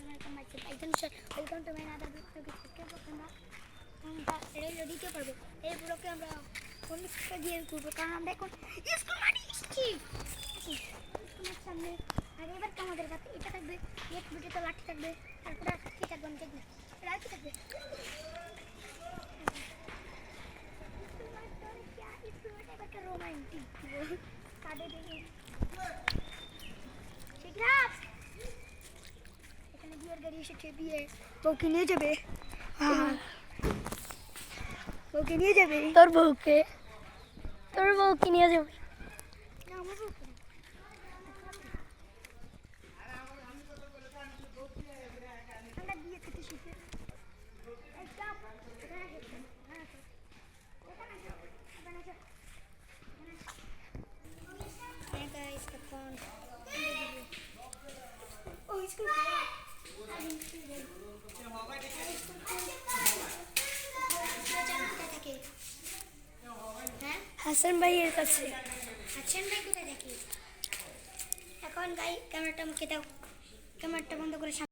Welcome to my আদার আমরা rail দিতে পারবো এই পুরোকে আমরা পরিষ্কার দিয়ে করবো কারণ আমরা এখন স্কুল মাঠে এসেছি স্কুলের সামনে আর এবার তো আমাদের কাছে এটা থাকবে এক মিনিটে তো লাঠি থাকবে তারপরে কি থাকবে আমি দেখবে লাঠি থাকবে रोमांटिक साढ़े এখানে বিয়ের গাড়ি এসেছে বিয়ে বউকে নিয়ে যাবে বউকে নিয়ে যাবে তোর বউকে নিয়ে যাবে আমার বউকে আমরা বিয়ে খেতে শিখে হাসান ভাইয়ের কাছে। হাসান ভাই কোথায় থাকে এখন? ভাই ক্যামেরাটা মুখে দাও, ক্যামেরাটা বন্ধ করে